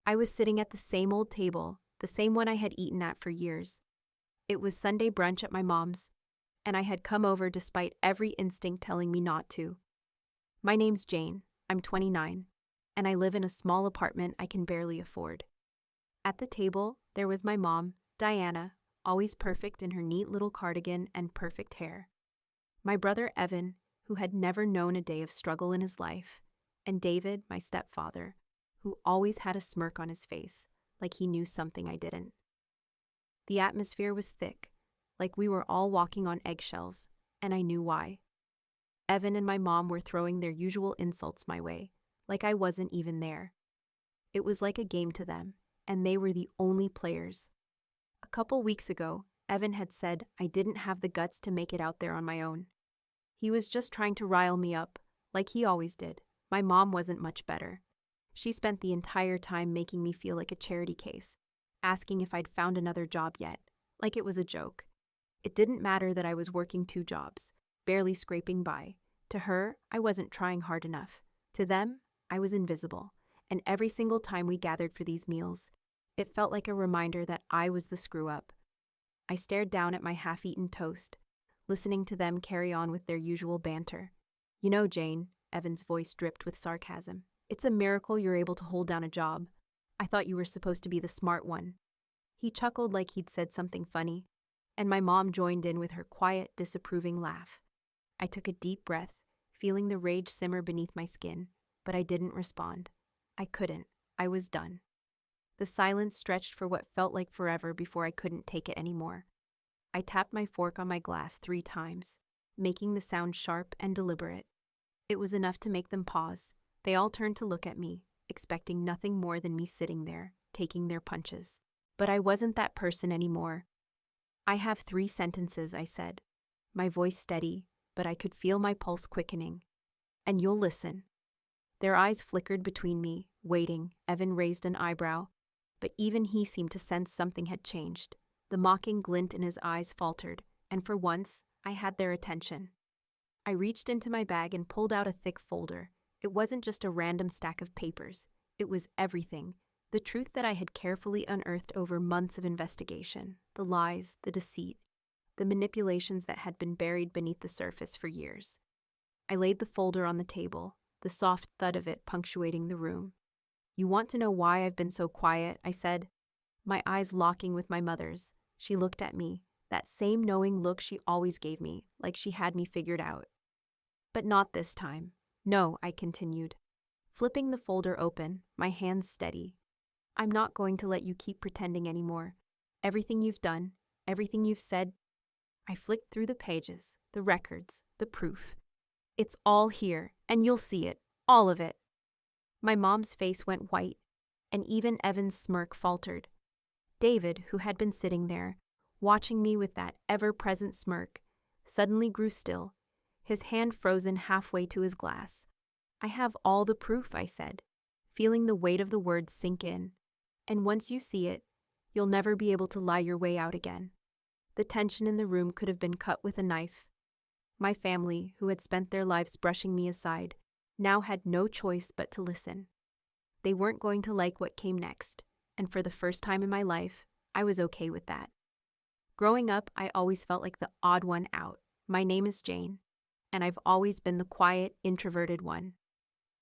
I was sitting at the same old table, the same one I had eaten at for years. It was Sunday brunch at my mom's, and I had come over despite every instinct telling me not to. My name's Jane, I'm 29, and I live in a small apartment I can barely afford. At the table, there was my mom, Diana, always perfect in her neat little cardigan and perfect hair. My brother Evan, who had never known a day of struggle in his life, and David, my stepfather, who always had a smirk on his face, like he knew something I didn't. The atmosphere was thick, like we were all walking on eggshells, and I knew why. Evan and my mom were throwing their usual insults my way, like I wasn't even there. It was like a game to them, and they were the only players. A couple weeks ago, Evan had said I didn't have the guts to make it out there on my own. He was just trying to rile me up, like he always did. My mom wasn't much better. She spent the entire time making me feel like a charity case, asking if I'd found another job yet, like it was a joke. It didn't matter that I was working 2 jobs, barely scraping by. To her, I wasn't trying hard enough. To them, I was invisible, and every single time we gathered for these meals, it felt like a reminder that I was the screw-up. I stared down at my half-eaten toast, listening to them carry on with their usual banter. You know, Jane, Evan's voice dripped with sarcasm, it's a miracle you're able to hold down a job. I thought you were supposed to be the smart one. He chuckled like he'd said something funny, and my mom joined in with her quiet, disapproving laugh. I took a deep breath, feeling the rage simmer beneath my skin, but I didn't respond. I couldn't. I was done. The silence stretched for what felt like forever before I couldn't take it anymore. I tapped my fork on my glass 3 times, making the sound sharp and deliberate. It was enough to make them pause. They all turned to look at me, expecting nothing more than me sitting there, taking their punches. But I wasn't that person anymore. I have 3 sentences, I said, my voice steady, but I could feel my pulse quickening. And you'll listen. Their eyes flickered between me, waiting. Evan raised an eyebrow, but even he seemed to sense something had changed. The mocking glint in his eyes faltered, and for once, I had their attention. I reached into my bag and pulled out a thick folder. It wasn't just a random stack of papers. It was everything. The truth that I had carefully unearthed over months of investigation. The lies, the deceit, the manipulations that had been buried beneath the surface for years. I laid the folder on the table, the soft thud of it punctuating the room. You want to know why I've been so quiet? I said, my eyes locking with my mother's. She looked at me, that same knowing look she always gave me, like she had me figured out. But not this time. No, I continued, flipping the folder open, my hands steady. I'm not going to let you keep pretending anymore. Everything you've done, everything you've said. I flicked through the pages, the records, the proof. It's all here, and you'll see it, all of it. My mom's face went white, and even Evan's smirk faltered. David, who had been sitting there, watching me with that ever-present smirk, suddenly grew still, his hand frozen halfway to his glass. I have all the proof, I said, feeling the weight of the words sink in. And once you see it, you'll never be able to lie your way out again. The tension in the room could have been cut with a knife. My family, who had spent their lives brushing me aside, now had no choice but to listen. They weren't going to like what came next, and for the first time in my life, I was okay with that. Growing up, I always felt like the odd one out. My name is Jane, and I've always been the quiet, introverted one.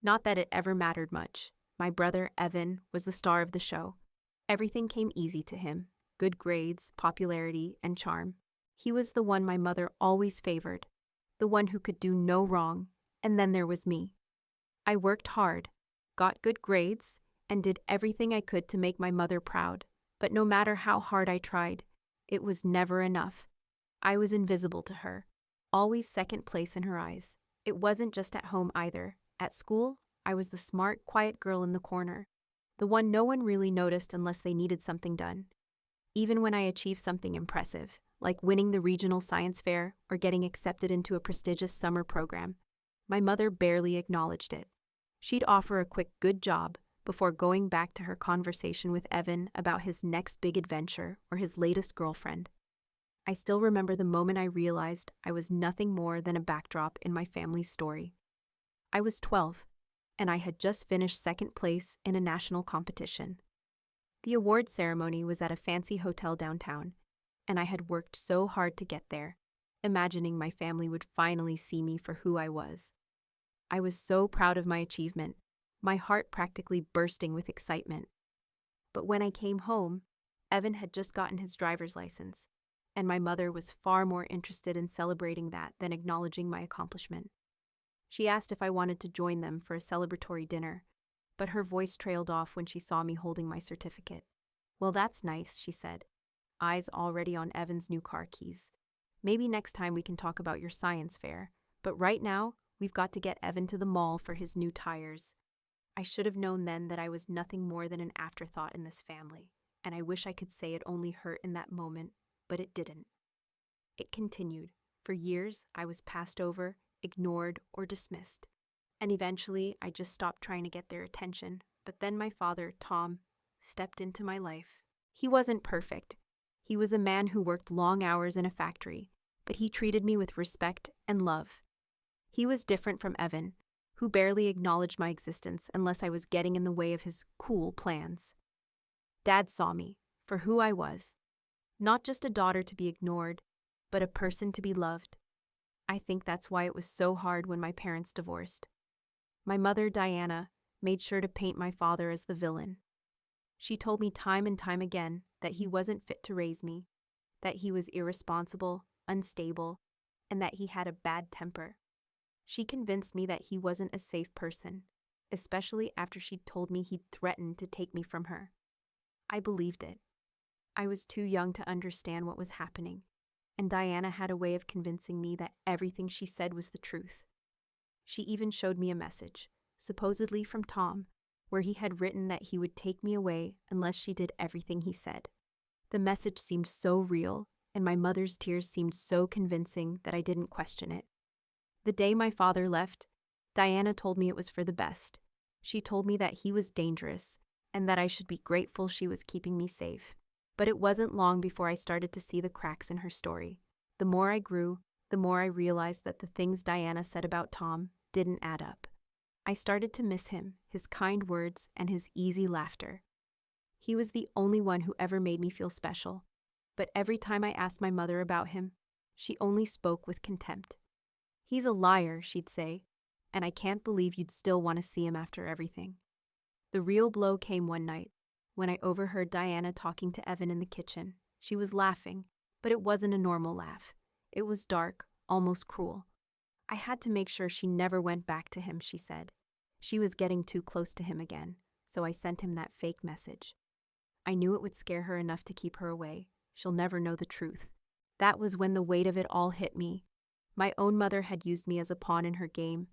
Not that it ever mattered much. My brother, Evan, was the star of the show. Everything came easy to him. Good grades, popularity, and charm. He was the one my mother always favored, the one who could do no wrong, and then there was me. I worked hard, got good grades, and did everything I could to make my mother proud, but no matter how hard I tried, it was never enough. I was invisible to her, always second place in her eyes. It wasn't just at home either. At school, I was the smart, quiet girl in the corner, the one no one really noticed unless they needed something done. Even when I achieved something impressive, like winning the regional science fair or getting accepted into a prestigious summer program, my mother barely acknowledged it. She'd offer a quick good job before going back to her conversation with Evan about his next big adventure or his latest girlfriend. I still remember the moment I realized I was nothing more than a backdrop in my family's story. I was 12, and I had just finished second place in a national competition. The award ceremony was at a fancy hotel downtown, and I had worked so hard to get there, imagining my family would finally see me for who I was. I was so proud of my achievement, my heart practically bursting with excitement. But when I came home, Evan had just gotten his driver's license, and my mother was far more interested in celebrating that than acknowledging my accomplishment. She asked if I wanted to join them for a celebratory dinner, but her voice trailed off when she saw me holding my certificate. "Well, that's nice," she said, eyes already on Evan's new car keys. "Maybe next time we can talk about your science fair, but right now, we've got to get Evan to the mall for his new tires." I should have known then that I was nothing more than an afterthought in this family, and I wish I could say it only hurt in that moment, but it didn't. It continued. For years, I was passed over, ignored, or dismissed. And eventually, I just stopped trying to get their attention. But then my father, Tom, stepped into my life. He wasn't perfect. He was a man who worked long hours in a factory, but he treated me with respect and love. He was different from Evan, who barely acknowledged my existence unless I was getting in the way of his cool plans. Dad saw me for who I was, not just a daughter to be ignored, but a person to be loved. I think that's why it was so hard when my parents divorced. My mother, Diana, made sure to paint my father as the villain. She told me time and time again that he wasn't fit to raise me, that he was irresponsible, unstable, and that he had a bad temper. She convinced me that he wasn't a safe person, especially after she'd told me he'd threatened to take me from her. I believed it. I was too young to understand what was happening, and Diana had a way of convincing me that everything she said was the truth. She even showed me a message, supposedly from Tom, where he had written that he would take me away unless she did everything he said. The message seemed so real, and my mother's tears seemed so convincing that I didn't question it. The day my father left, Diana told me it was for the best. She told me that he was dangerous, and that I should be grateful she was keeping me safe. But it wasn't long before I started to see the cracks in her story. The more I grew, the more I realized that the things Diana said about Tom didn't add up. I started to miss him, his kind words, and his easy laughter. He was the only one who ever made me feel special, but every time I asked my mother about him, she only spoke with contempt. "He's a liar," she'd say, "and I can't believe you'd still want to see him after everything." The real blow came one night, when I overheard Diana talking to Evan in the kitchen. She was laughing, but it wasn't a normal laugh. It was dark, almost cruel. I had to make sure she never went back to him, she said. She was getting too close to him again, so I sent him that fake message. I knew it would scare her enough to keep her away. She'll never know the truth. That was when the weight of it all hit me. My own mother had used me as a pawn in her game,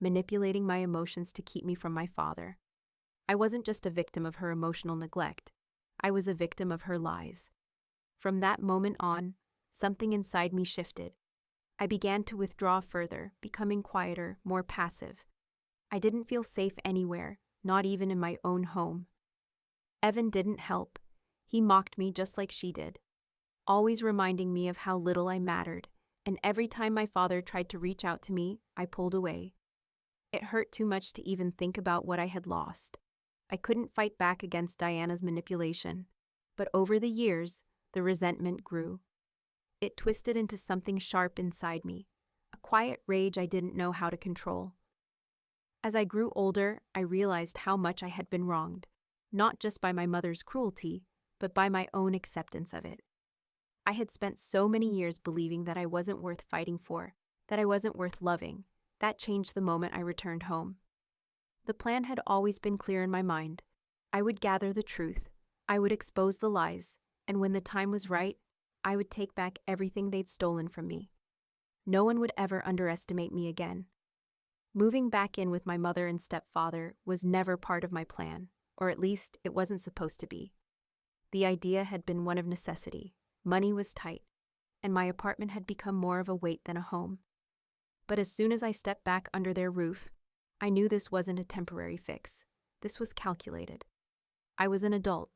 manipulating my emotions to keep me from my father. I wasn't just a victim of her emotional neglect. I was a victim of her lies. From that moment on, something inside me shifted. I began to withdraw further, becoming quieter, more passive. I didn't feel safe anywhere, not even in my own home. Evan didn't help. He mocked me just like she did, always reminding me of how little I mattered, and every time my father tried to reach out to me, I pulled away. It hurt too much to even think about what I had lost. I couldn't fight back against Diana's manipulation, but over the years, the resentment grew. It twisted into something sharp inside me, a quiet rage I didn't know how to control. As I grew older, I realized how much I had been wronged, not just by my mother's cruelty, but by my own acceptance of it. I had spent so many years believing that I wasn't worth fighting for, that I wasn't worth loving. That changed the moment I returned home. The plan had always been clear in my mind. I would gather the truth, I would expose the lies, and when the time was right, I would take back everything they'd stolen from me. No one would ever underestimate me again. Moving back in with my mother and stepfather was never part of my plan, or at least it wasn't supposed to be. The idea had been one of necessity. Money was tight, and my apartment had become more of a weight than a home. But as soon as I stepped back under their roof, I knew this wasn't a temporary fix. This was calculated. I was an adult,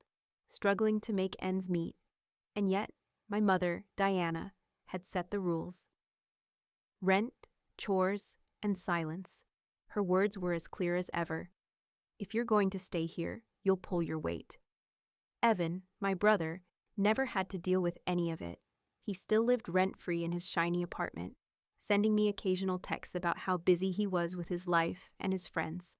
struggling to make ends meet, and yet my mother, Diana, had set the rules. Rent, chores, and silence. Her words were as clear as ever. If you're going to stay here, you'll pull your weight. Evan, my brother, never had to deal with any of it. He still lived rent-free in his shiny apartment, sending me occasional texts about how busy he was with his life and his friends,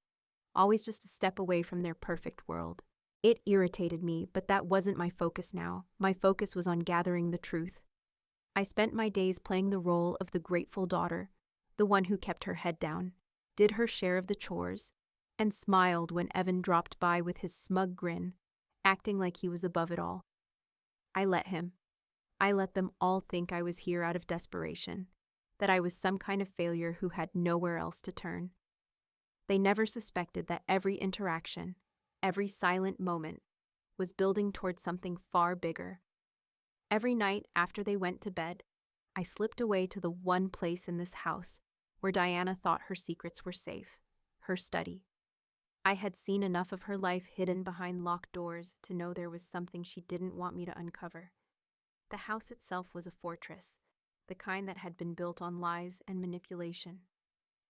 always just a step away from their perfect world. It irritated me, but that wasn't my focus now. My focus was on gathering the truth. I spent my days playing the role of the grateful daughter, the one who kept her head down, did her share of the chores, and smiled when Evan dropped by with his smug grin, acting like he was above it all. I let him. I let them all think I was here out of desperation, that I was some kind of failure who had nowhere else to turn. They never suspected that every interaction, every silent moment, was building towards something far bigger. Every night after they went to bed, I slipped away to the one place in this house where Diana thought her secrets were safe, her study. I had seen enough of her life hidden behind locked doors to know there was something she didn't want me to uncover. The house itself was a fortress, the kind that had been built on lies and manipulation.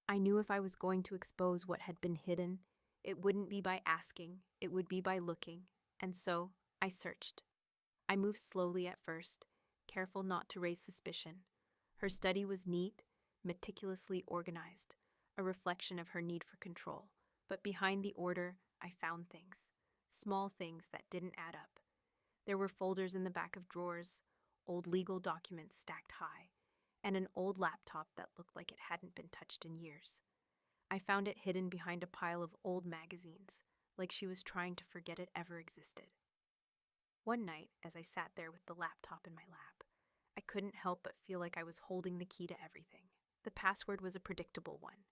I knew if I was going to expose what had been hidden, it wouldn't be by asking, it would be by looking, and so I searched. I moved slowly at first, careful not to raise suspicion. Her study was neat, meticulously organized, a reflection of her need for control. But behind the order, I found things, small things that didn't add up. There were folders in the back of drawers, old legal documents stacked high, and an old laptop that looked like it hadn't been touched in years. I found it hidden behind a pile of old magazines, like she was trying to forget it ever existed. One night, as I sat there with the laptop in my lap, I couldn't help but feel like I was holding the key to everything. The password was a predictable one.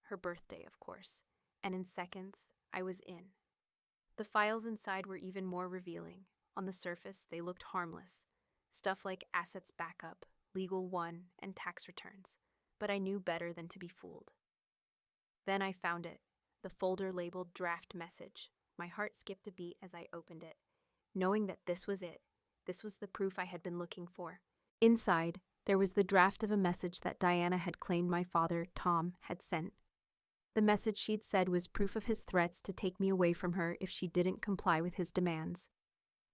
Her birthday, of course. And in seconds, I was in. The files inside were even more revealing. On the surface, they looked harmless. Stuff like assets backup, legal one, and tax returns. But I knew better than to be fooled. Then I found it, the folder labeled draft message. My heart skipped a beat as I opened it, knowing that this was it. This was the proof I had been looking for. Inside, there was the draft of a message that Diana had claimed my father, Tom, had sent. The message she'd said was proof of his threats to take me away from her if she didn't comply with his demands.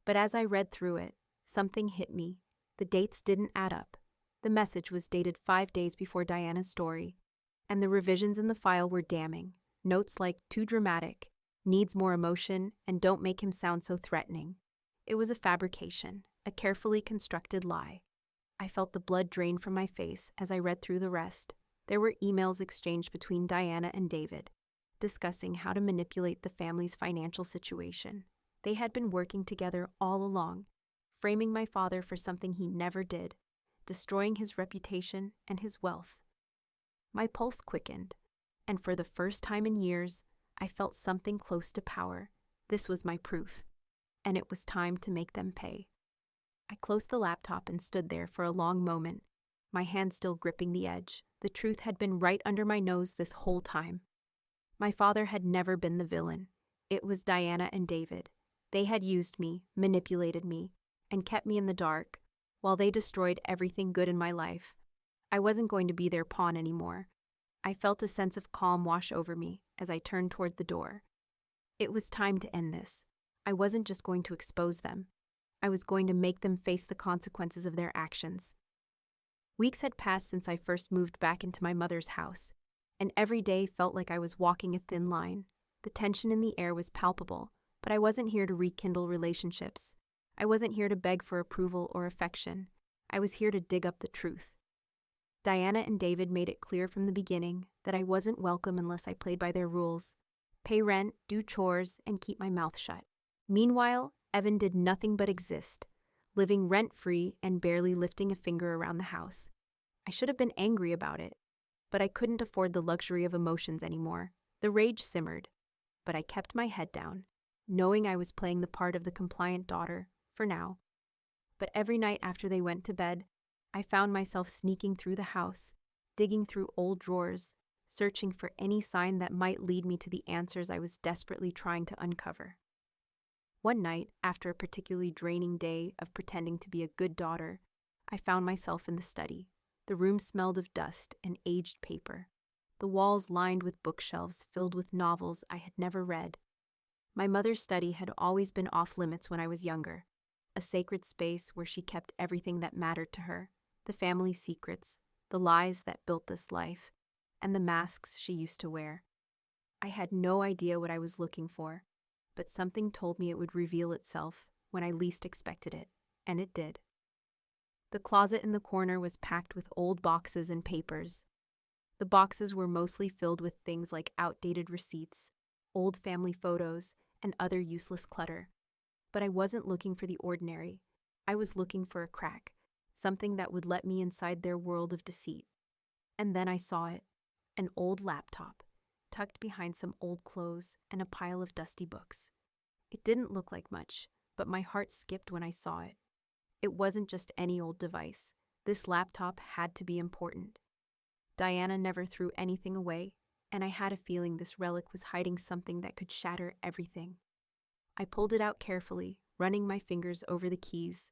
But as I read through it, something hit me. The dates didn't add up. The message was dated 5 days before Diana's story, and the revisions in the file were damning. Notes like, too dramatic, needs more emotion, and don't make him sound so threatening. It was a fabrication, a carefully constructed lie. I felt the blood drain from my face as I read through the rest. There were emails exchanged between Diana and David, discussing how to manipulate the family's financial situation. They had been working together all along, framing my father for something he never did, destroying his reputation and his wealth. My pulse quickened, and for the first time in years, I felt something close to power. This was my proof, and it was time to make them pay. I closed the laptop and stood there for a long moment, my hand still gripping the edge. The truth had been right under my nose this whole time. My father had never been the villain. It was Diana and David. They had used me, manipulated me, and kept me in the dark, while they destroyed everything good in my life. I wasn't going to be their pawn anymore. I felt a sense of calm wash over me as I turned toward the door. It was time to end this. I wasn't just going to expose them. I was going to make them face the consequences of their actions. Weeks had passed since I first moved back into my mother's house, and every day felt like I was walking a thin line. The tension in the air was palpable, but I wasn't here to rekindle relationships. I wasn't here to beg for approval or affection. I was here to dig up the truth. Diana and David made it clear from the beginning that I wasn't welcome unless I played by their rules. Pay rent, do chores, and keep my mouth shut. Meanwhile, Evan did nothing but exist, living rent-free and barely lifting a finger around the house. I should have been angry about it, but I couldn't afford the luxury of emotions anymore. The rage simmered, but I kept my head down, knowing I was playing the part of the compliant daughter, for now. But every night after they went to bed, I found myself sneaking through the house, digging through old drawers, searching for any sign that might lead me to the answers I was desperately trying to uncover. One night, after a particularly draining day of pretending to be a good daughter, I found myself in the study. The room smelled of dust and aged paper, the walls lined with bookshelves filled with novels I had never read. My mother's study had always been off limits when I was younger, a sacred space where she kept everything that mattered to her, the family secrets, the lies that built this life, and the masks she used to wear. I had no idea what I was looking for, but something told me it would reveal itself when I least expected it, and it did. The closet in the corner was packed with old boxes and papers. The boxes were mostly filled with things like outdated receipts, old family photos, and other useless clutter. But I wasn't looking for the ordinary. I was looking for a crack, something that would let me inside their world of deceit. And then I saw it, an old laptop, tucked behind some old clothes and a pile of dusty books. It didn't look like much, but my heart skipped when I saw it. It wasn't just any old device. This laptop had to be important. Diana never threw anything away, and I had a feeling this relic was hiding something that could shatter everything. I pulled it out carefully, running my fingers over the keys,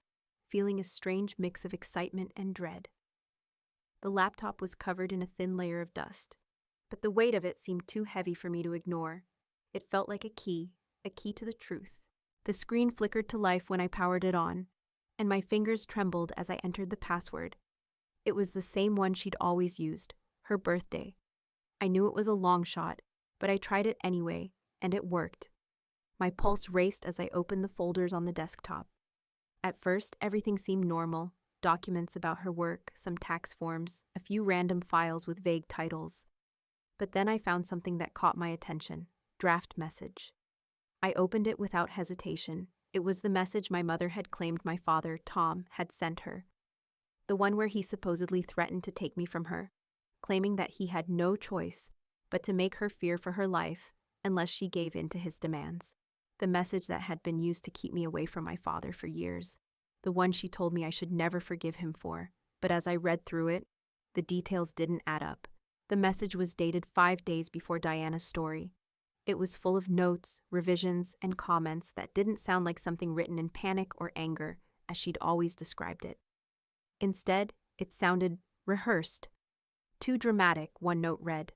feeling a strange mix of excitement and dread. The laptop was covered in a thin layer of dust, but the weight of it seemed too heavy for me to ignore. It felt like a key to the truth. The screen flickered to life when I powered it on, and my fingers trembled as I entered the password. It was the same one she'd always used, her birthday. I knew it was a long shot, but I tried it anyway, and it worked. My pulse raced as I opened the folders on the desktop. At first, everything seemed normal. Documents about her work, some tax forms, a few random files with vague titles. But then I found something that caught my attention. Draft message. I opened it without hesitation. It was the message my mother had claimed my father, Tom, had sent her. The one where he supposedly threatened to take me from her, claiming that he had no choice but to make her fear for her life unless she gave in to his demands. The message that had been used to keep me away from my father for years. The one she told me I should never forgive him for. But as I read through it, the details didn't add up. The message was dated 5 days before Diana's story. It was full of notes, revisions, and comments that didn't sound like something written in panic or anger, as she'd always described it. Instead, it sounded rehearsed. Too dramatic, one note read.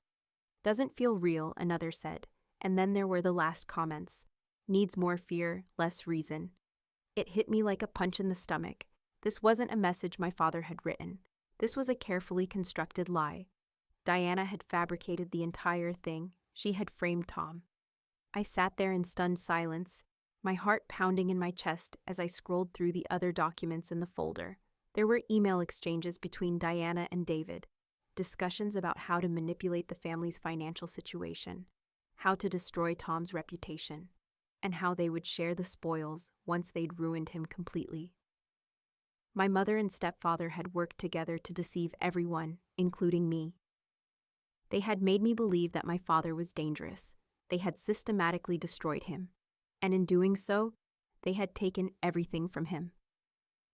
Doesn't feel real, another said. And then there were the last comments. Needs more fear, less reason. It hit me like a punch in the stomach. This wasn't a message my father had written. This was a carefully constructed lie. Diana had fabricated the entire thing. She had framed Tom. I sat there in stunned silence, my heart pounding in my chest as I scrolled through the other documents in the folder. There were email exchanges between Diana and David, discussions about how to manipulate the family's financial situation, how to destroy Tom's reputation, and how they would share the spoils once they'd ruined him completely. My mother and stepfather had worked together to deceive everyone, including me. They had made me believe that my father was dangerous. They had systematically destroyed him, and in doing so, they had taken everything from him.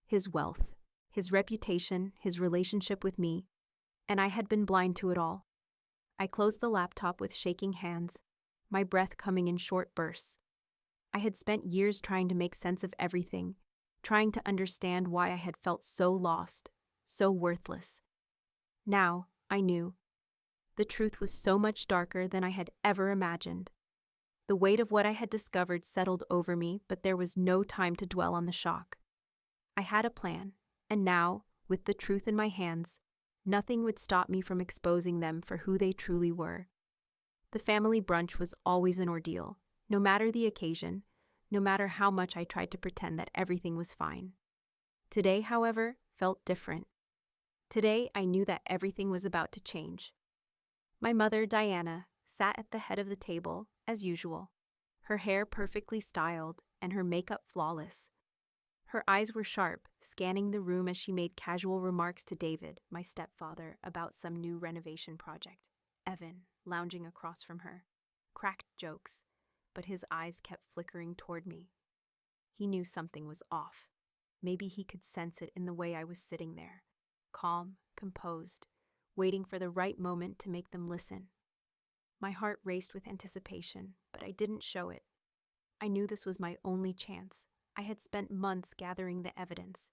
His wealth, his reputation, his relationship with me, and I had been blind to it all. I closed the laptop with shaking hands, my breath coming in short bursts. I had spent years trying to make sense of everything, trying to understand why I had felt so lost, so worthless. Now, I knew. The truth was so much darker than I had ever imagined. The weight of what I had discovered settled over me, but there was no time to dwell on the shock. I had a plan, and now, with the truth in my hands, nothing would stop me from exposing them for who they truly were. The family brunch was always an ordeal, no matter the occasion, no matter how much I tried to pretend that everything was fine. Today, however, felt different. Today, I knew that everything was about to change. My mother, Diana, sat at the head of the table, as usual, her hair perfectly styled and her makeup flawless. Her eyes were sharp, scanning the room as she made casual remarks to David, my stepfather, about some new renovation project. Evan, lounging across from her, cracked jokes, but his eyes kept flickering toward me. He knew something was off. Maybe he could sense it in the way I was sitting there, calm, composed, waiting for the right moment to make them listen. My heart raced with anticipation, but I didn't show it. I knew this was my only chance. I had spent months gathering the evidence,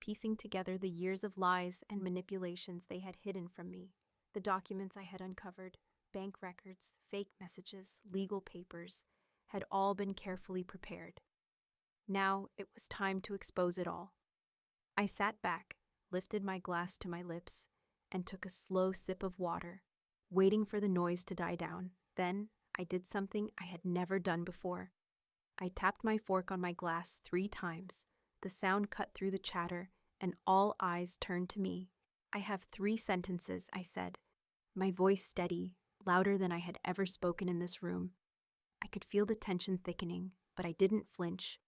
piecing together the years of lies and manipulations they had hidden from me, the documents I had uncovered, bank records, fake messages, legal papers, had all been carefully prepared. Now it was time to expose it all. I sat back, lifted my glass to my lips, and took a slow sip of water, waiting for the noise to die down. Then I did something I had never done before. I tapped my fork on my glass 3 times. The sound cut through the chatter, and all eyes turned to me. "I have 3 sentences," I said, my voice steady, louder than I had ever spoken in this room. I could feel the tension thickening, but I didn't flinch.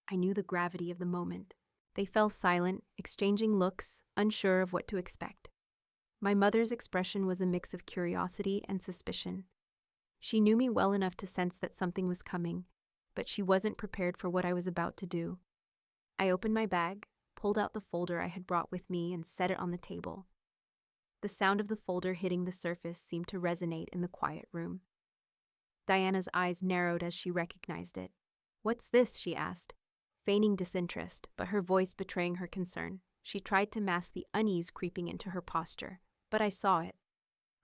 I knew the gravity of the moment. They fell silent, exchanging looks, unsure of what to expect. My mother's expression was a mix of curiosity and suspicion. She knew me well enough to sense that something was coming, but she wasn't prepared for what I was about to do. I opened my bag, pulled out the folder I had brought with me, and set it on the table. The sound of the folder hitting the surface seemed to resonate in the quiet room. Diana's eyes narrowed as she recognized it. "What's this?" she asked, feigning disinterest, but her voice betraying her concern. She tried to mask the unease creeping into her posture, but I saw it.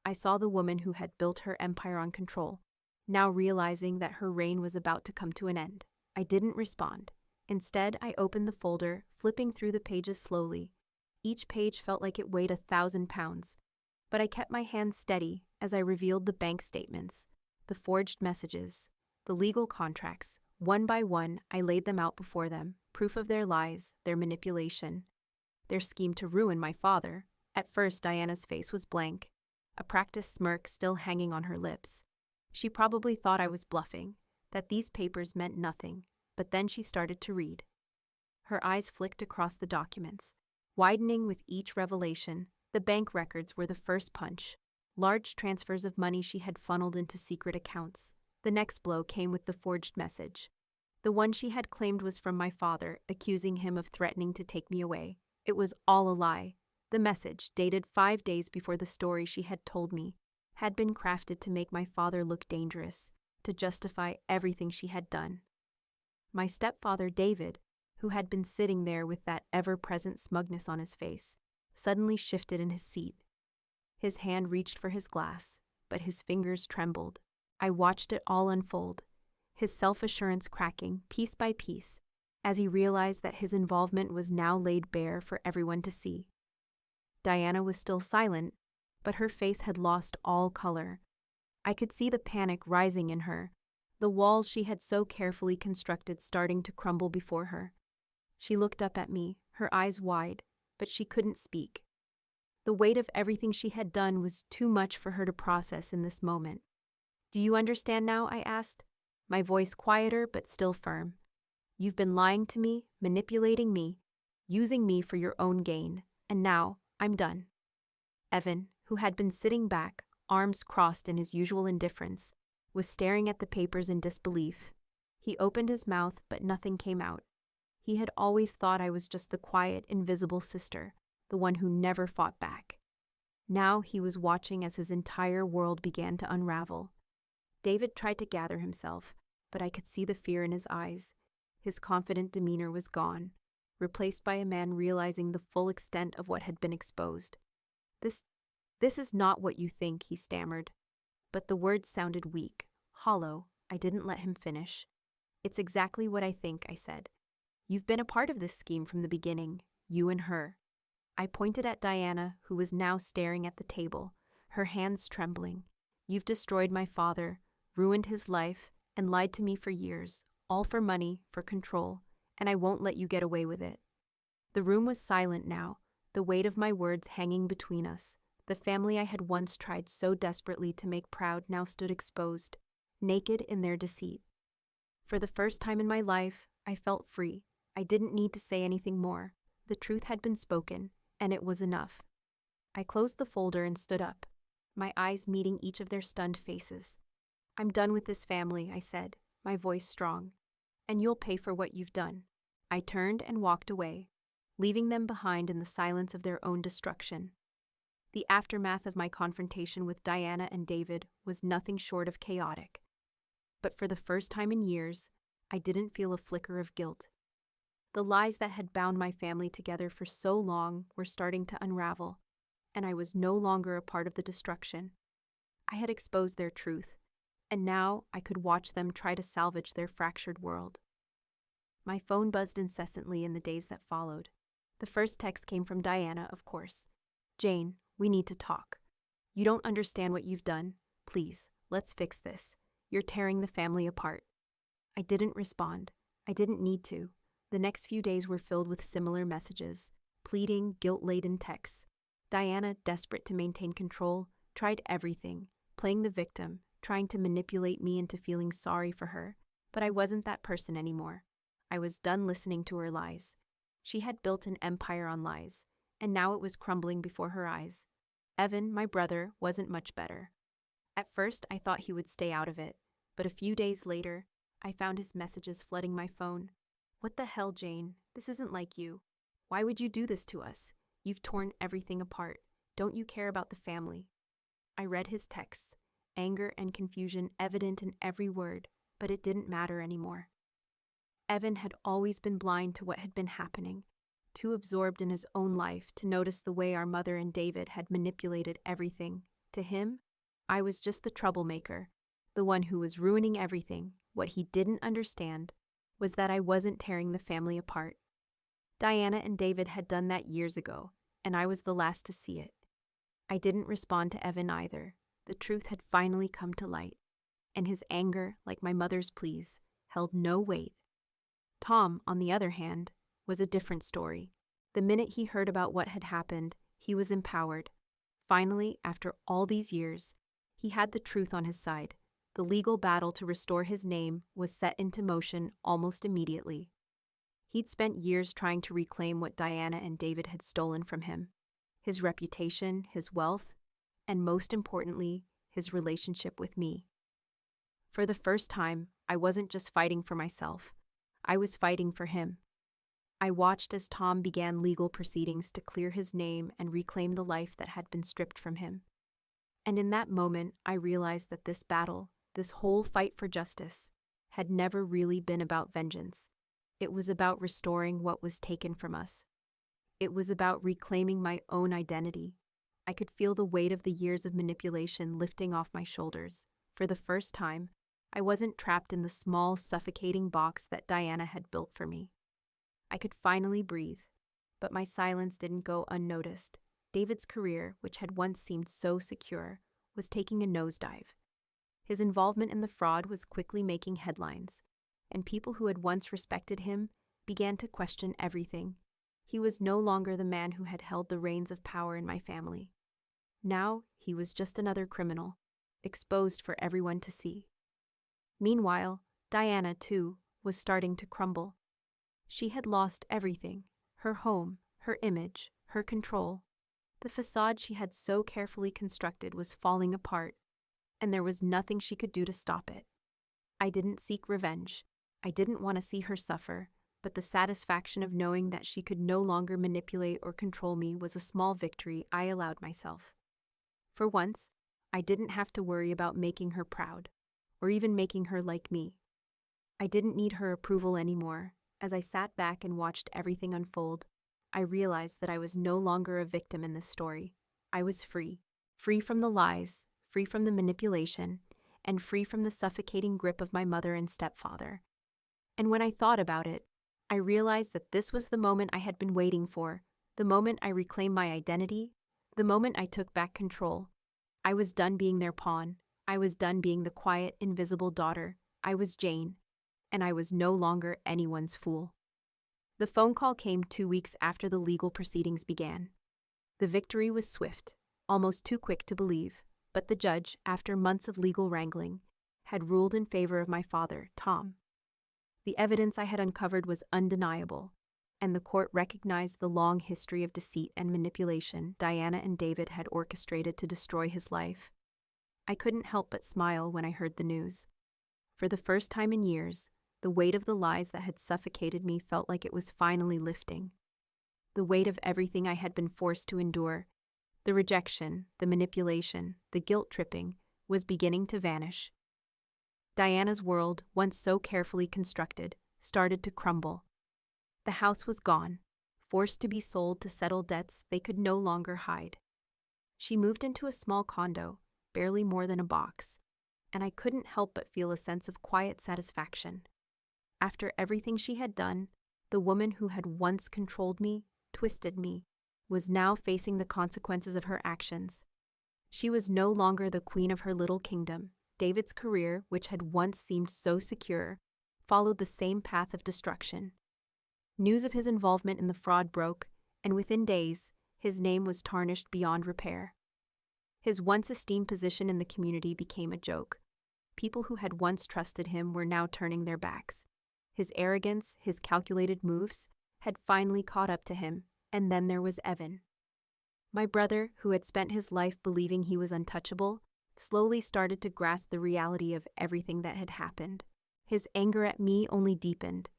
I saw the woman who had built her empire on control, now realizing that her reign was about to come to an end. I didn't respond. Instead, I opened the folder, flipping through the pages slowly. Each page felt like it weighed 1,000 pounds, but I kept my hands steady as I revealed the bank statements, the forged messages, the legal contracts. One by one, I laid them out before them, proof of their lies, their manipulation, their scheme to ruin my father. At first, Diana's face was blank, a practiced smirk still hanging on her lips. She probably thought I was bluffing, that these papers meant nothing, but then she started to read. Her eyes flicked across the documents, widening with each revelation. The bank records were the first punch, large transfers of money she had funneled into secret accounts. The next blow came with the forged message. The one she had claimed was from my father, accusing him of threatening to take me away. It was all a lie. The message, dated 5 days before the story she had told me, had been crafted to make my father look dangerous, to justify everything she had done. My stepfather, David, who had been sitting there with that ever-present smugness on his face, suddenly shifted in his seat. His hand reached for his glass, but his fingers trembled. I watched it all unfold, his self-assurance cracking piece by piece, as he realized that his involvement was now laid bare for everyone to see. Diana was still silent, but her face had lost all color. I could see the panic rising in her, the walls she had so carefully constructed starting to crumble before her. She looked up at me, her eyes wide, but she couldn't speak. The weight of everything she had done was too much for her to process in this moment. "Do you understand now?" I asked, my voice quieter but still firm. "You've been lying to me, manipulating me, using me for your own gain, and now I'm done." Evan, who had been sitting back, arms crossed in his usual indifference, was staring at the papers in disbelief. He opened his mouth, but nothing came out. He had always thought I was just the quiet, invisible sister, the one who never fought back. Now he was watching as his entire world began to unravel. David tried to gather himself, but I could see the fear in his eyes. His confident demeanor was gone, replaced by a man realizing the full extent of what had been exposed. This is not what you think," he stammered. But the words sounded weak, hollow. I didn't let him finish. "It's exactly what I think," I said. "You've been a part of this scheme from the beginning, you and her." I pointed at Diana, who was now staring at the table, her hands trembling. "You've destroyed my father, ruined his life, and lied to me for years, all for money, for control, and I won't let you get away with it." The room was silent now, the weight of my words hanging between us. The family I had once tried so desperately to make proud now stood exposed, naked in their deceit. For the first time in my life, I felt free. I didn't need to say anything more. The truth had been spoken, and it was enough. I closed the folder and stood up, my eyes meeting each of their stunned faces. "I'm done with this family," I said, my voice strong, "and you'll pay for what you've done." I turned and walked away, leaving them behind in the silence of their own destruction. The aftermath of my confrontation with Diana and David was nothing short of chaotic. But for the first time in years, I didn't feel a flicker of guilt. The lies that had bound my family together for so long were starting to unravel, and I was no longer a part of the destruction. I had exposed their truth, and now I could watch them try to salvage their fractured world. My phone buzzed incessantly in the days that followed. The first text came from Diana, of course. "Jane, we need to talk. You don't understand what you've done. Please, let's fix this. You're tearing the family apart." I didn't respond. I didn't need to. The next few days were filled with similar messages, pleading, guilt-laden texts. Diana, desperate to maintain control, tried everything, playing the victim, trying to manipulate me into feeling sorry for her. But I wasn't that person anymore. I was done listening to her lies. She had built an empire on lies, and now it was crumbling before her eyes. Evan, my brother, wasn't much better. At first, I thought he would stay out of it, but a few days later, I found his messages flooding my phone. "What the hell, Jane? This isn't like you. Why would you do this to us? You've torn everything apart. Don't you care about the family?" I read his texts, anger and confusion evident in every word, but it didn't matter anymore. Evan had always been blind to what had been happening, too absorbed in his own life to notice the way our mother and David had manipulated everything. To him, I was just the troublemaker, the one who was ruining everything. What he didn't understand was that I wasn't tearing the family apart. Diana and David had done that years ago, and I was the last to see it. I didn't respond to Evan either. The truth had finally come to light, and his anger, like my mother's pleas, held no weight. Tom, on the other hand, was a different story. The minute he heard about what had happened, he was empowered. Finally, after all these years, he had the truth on his side. The legal battle to restore his name was set into motion almost immediately. He'd spent years trying to reclaim what Diana and David had stolen from him: his reputation, his wealth, and most importantly, his relationship with me. For the first time, I wasn't just fighting for myself. I was fighting for him. I watched as Tom began legal proceedings to clear his name and reclaim the life that had been stripped from him. And in that moment, I realized that this battle, this whole fight for justice, had never really been about vengeance. It was about restoring what was taken from us. It was about reclaiming my own identity. I could feel the weight of the years of manipulation lifting off my shoulders. For the first time, I wasn't trapped in the small, suffocating box that Diana had built for me. I could finally breathe, but my silence didn't go unnoticed. David's career, which had once seemed so secure, was taking a nosedive. His involvement in the fraud was quickly making headlines, and people who had once respected him began to question everything. He was no longer the man who had held the reins of power in my family. Now he was just another criminal, exposed for everyone to see. Meanwhile, Diana, too, was starting to crumble. She had lost everything: her home, her image, her control. The facade she had so carefully constructed was falling apart, and there was nothing she could do to stop it. I didn't seek revenge. I didn't want to see her suffer, but the satisfaction of knowing that she could no longer manipulate or control me was a small victory I allowed myself. For once, I didn't have to worry about making her proud, or even making her like me. I didn't need her approval anymore. As I sat back and watched everything unfold, I realized that I was no longer a victim in this story. I was free. Free from the lies, free from the manipulation, and free from the suffocating grip of my mother and stepfather. And when I thought about it, I realized that this was the moment I had been waiting for, the moment I reclaimed my identity, the moment I took back control. I was done being their pawn. I was done being the quiet, invisible daughter. I was Jane, and I was no longer anyone's fool. The phone call came 2 weeks after the legal proceedings began. The victory was swift, almost too quick to believe, but the judge, after months of legal wrangling, had ruled in favor of my father, Tom. The evidence I had uncovered was undeniable, and the court recognized the long history of deceit and manipulation Diana and David had orchestrated to destroy his life. I couldn't help but smile when I heard the news. For the first time in years, the weight of the lies that had suffocated me felt like it was finally lifting. The weight of everything I had been forced to endure, the rejection, the manipulation, the guilt-tripping, was beginning to vanish. Diana's world, once so carefully constructed, started to crumble. The house was gone, forced to be sold to settle debts they could no longer hide. She moved into a small condo, barely more than a box. and I couldn't help but feel a sense of quiet satisfaction. After everything she had done, the woman who had once controlled me, twisted me, was now facing the consequences of her actions. She was no longer the queen of her little kingdom. David's career, which had once seemed so secure, followed the same path of destruction. News of his involvement in the fraud broke, and within days, his name was tarnished beyond repair. His once esteemed position in the community became a joke. People who had once trusted him were now turning their backs. His arrogance, his calculated moves, had finally caught up to him, and then there was Evan. My brother, who had spent his life believing he was untouchable, slowly started to grasp the reality of everything that had happened. His anger at me only deepened.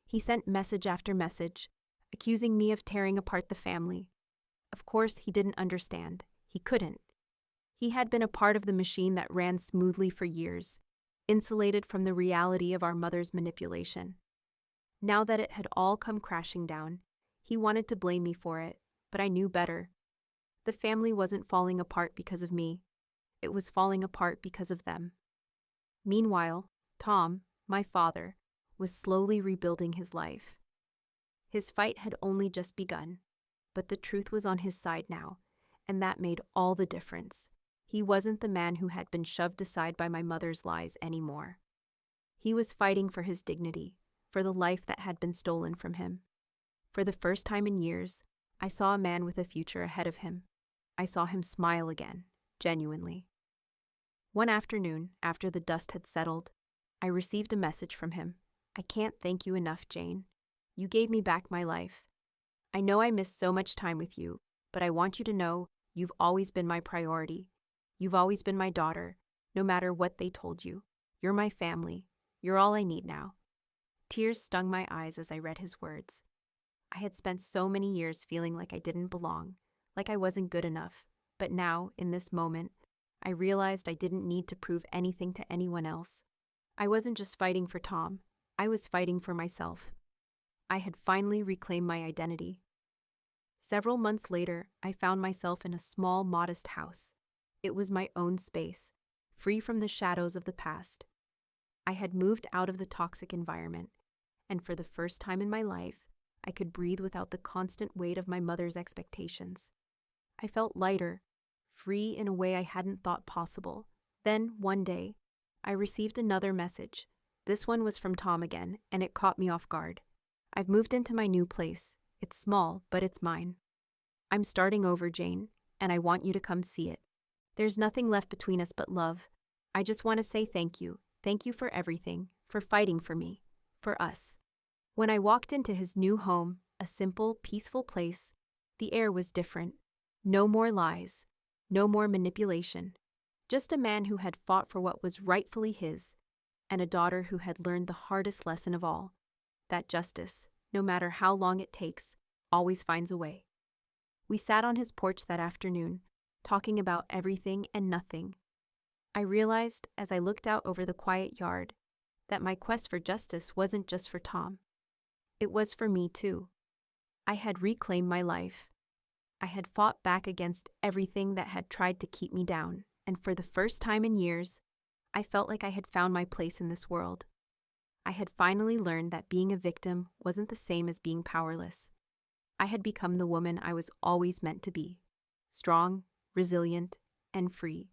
He sent message after message, accusing me of tearing apart the family. Of course, he didn't understand. He couldn't. He had been a part of the machine that ran smoothly for years, insulated from the reality of our mother's manipulation. Now that it had all come crashing down, he wanted to blame me for it, but I knew better. The family wasn't falling apart because of me. It was falling apart because of them. Meanwhile, Tom, my father, was slowly rebuilding his life. His fight had only just begun, but the truth was on his side now, and that made all the difference. He wasn't the man who had been shoved aside by my mother's lies anymore. He was fighting for his dignity, for the life that had been stolen from him. For the first time in years, I saw a man with a future ahead of him. I saw him smile again, genuinely. One afternoon, after the dust had settled, I received a message from him. "I can't thank you enough, Jane. You gave me back my life. I know I missed so much time with you, but I want you to know you've always been my priority. You've always been my daughter, no matter what they told you. You're my family. You're all I need now." Tears stung my eyes as I read his words. I had spent so many years feeling like I didn't belong, like I wasn't good enough, but now, in this moment, I realized I didn't need to prove anything to anyone else. I wasn't just fighting for Tom, I was fighting for myself. I had finally reclaimed my identity. Several months later, I found myself in a small, modest house. It was my own space, free from the shadows of the past. I had moved out of the toxic environment, and for the first time in my life, I could breathe without the constant weight of my mother's expectations. I felt lighter, free in a way I hadn't thought possible. Then, one day, I received another message. This one was from Tom again, and it caught me off guard. "I've moved into my new place. It's small, but it's mine. I'm starting over, Jane, and I want you to come see it. There's nothing left between us but love. I just want to say thank you. Thank you for everything, for fighting for me, for us." When I walked into his new home, a simple, peaceful place, the air was different. No more lies, no more manipulation. Just a man who had fought for what was rightfully his, and a daughter who had learned the hardest lesson of all, that justice, no matter how long it takes, always finds a way. We sat on his porch that afternoon, talking about everything and nothing. I realized, as I looked out over the quiet yard, that my quest for justice wasn't just for Tom. It was for me too. I had reclaimed my life. I had fought back against everything that had tried to keep me down, and for the first time in years, I felt like I had found my place in this world. I had finally learned that being a victim wasn't the same as being powerless. I had become the woman I was always meant to be, strong, resilient, and free.